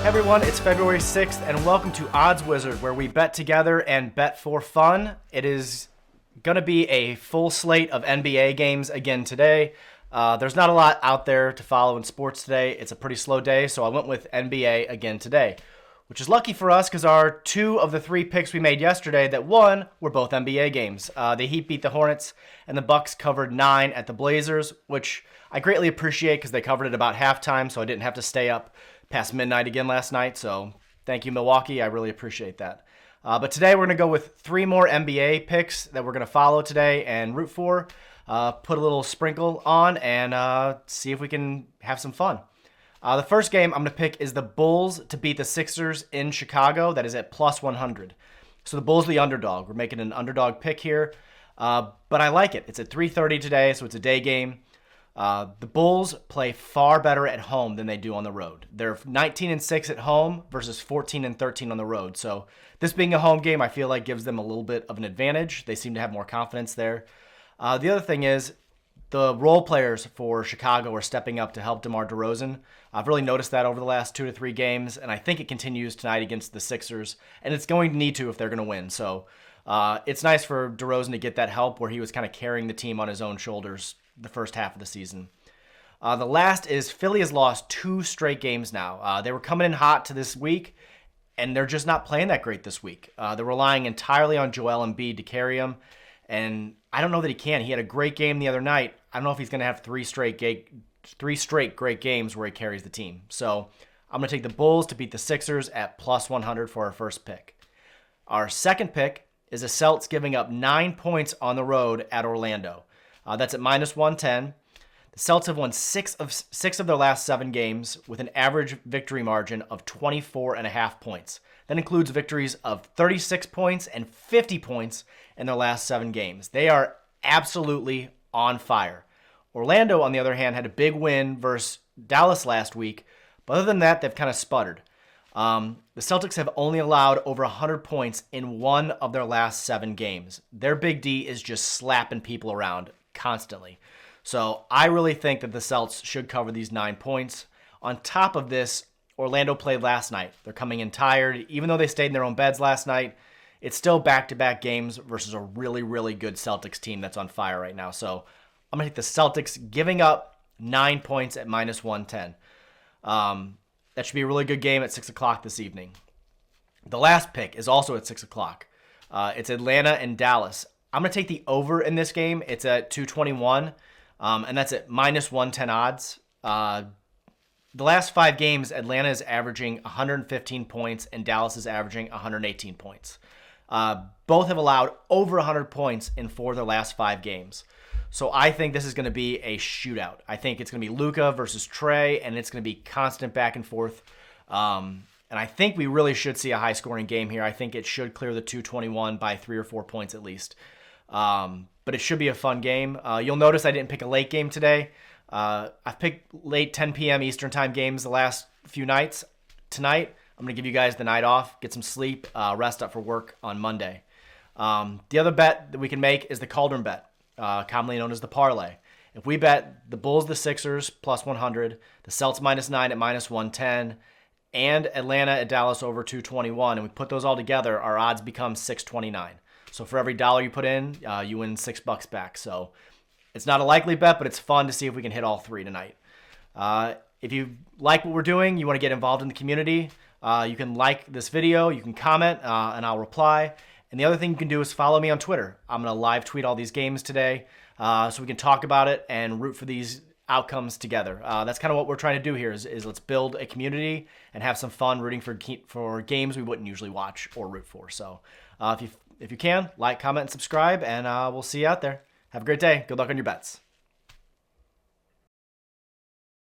Everyone, it's February 6th, and welcome to Odds Wizard, where we bet together and bet for fun. It is going to be a full slate of NBA games again today. There's not a lot out there to follow in sports today. It's a pretty slow day, so I went with NBA again today, which is lucky for us because our two of the three picks we made yesterday that won were both NBA games. The Heat beat the Hornets, and the Bucks covered 9 at the Blazers, which I greatly appreciate because they covered it about halftime, so I didn't have to stay up past midnight again last night. So thank you, Milwaukee. I really appreciate that. But today we're going to go with 3 more NBA picks that we're going to follow today and root for. Put a little sprinkle on and see if we can have some fun. The first game I'm going to pick is the Bulls to beat the Sixers in Chicago. That is at plus 100. So the Bulls are the underdog. We're making an underdog pick here. But I like it. It's at 3:30 today, so it's a day game. The Bulls play far better at home than they do on the road. They're 19-6 at home versus 14-13 on the road. So this being a home game, I feel like gives them a little bit of an advantage. They seem to have more confidence there. The other thing is the role players for Chicago are stepping up to help DeMar DeRozan. I've really noticed that over the last 2 to 3 games, and I think it continues tonight against the Sixers, and it's going to need to if they're going to win. So it's nice for DeRozan to get that help where he was kind of carrying the team on his own shoulders the first half of the season. The last is Philly has lost 2 straight games now. They were coming in hot to this week, and they're just not playing that great this week. They're relying entirely on Joel Embiid to carry him, and I don't know that he can. He had a great game the other night. I don't know if he's going to have 3 straight great games where he carries the team. So I'm going to take the Bulls to beat the Sixers at plus 100 for our first pick. Our second pick is the Celtics giving up 9 points on the road at Orlando. That's at minus 110. The Celtics have won 6 of their last 7 games with an average victory margin of 24.5 points. That includes victories of 36 points and 50 points in their last 7 games. They are absolutely on fire. Orlando, on the other hand, had a big win versus Dallas last week, but other than that, they've kind of sputtered. The Celtics have only allowed over 100 points in 1 of their last 7 games. Their big D is just slapping people around constantly. So I really think that the Celtics should cover these 9 points. On top of this, Orlando played last night. They're coming in tired. Even though they stayed in their own beds last night, it's still back-to-back games versus a really, really good Celtics team that's on fire right now. So I'm going to take the Celtics giving up 9 points at minus 110. That should be a really good game at 6 o'clock this evening. The last pick is also at 6 o'clock. It's Atlanta and Dallas. I'm going to take the over in this game. It's at 221, and that's at minus 110 odds. The last 5 games, Atlanta is averaging 115 points, and Dallas is averaging 118 points. Both have allowed over 100 points in 4 of their last 5 games. So I think this is going to be a shootout. I think it's going to be Luka versus Trey, and it's going to be constant back and forth. And I think we really should see a high-scoring game here. I think it should clear the 221 by 3 or 4 points at least. But it should be a fun game. You'll notice I didn't pick a late game today. I've picked late 10 p.m. Eastern time games the last few nights. Tonight, I'm going to give you guys the night off, get some sleep, rest up for work on Monday. The other bet that we can make is the Cauldron bet, commonly known as the parlay. If we bet the Bulls, the Sixers, plus 100, the Celtics minus 9 at minus 110, and Atlanta at Dallas over 221, and we put those all together, our odds become 629. So for every dollar you put in, you win $6 back. So it's not a likely bet, but it's fun to see if we can hit all 3 tonight. If you like what we're doing, you want to get involved in the community, you can like this video, you can comment, and I'll reply. And the other thing you can do is follow me on Twitter. I'm going to live tweet all these games today so we can talk about it and root for these outcomes together. That's kind of what we're trying to do here is let's build a community and have some fun rooting for games we wouldn't usually watch or root for. So if you can, like, comment, and subscribe, and we'll see you out there. Have a great day. Good luck on your bets.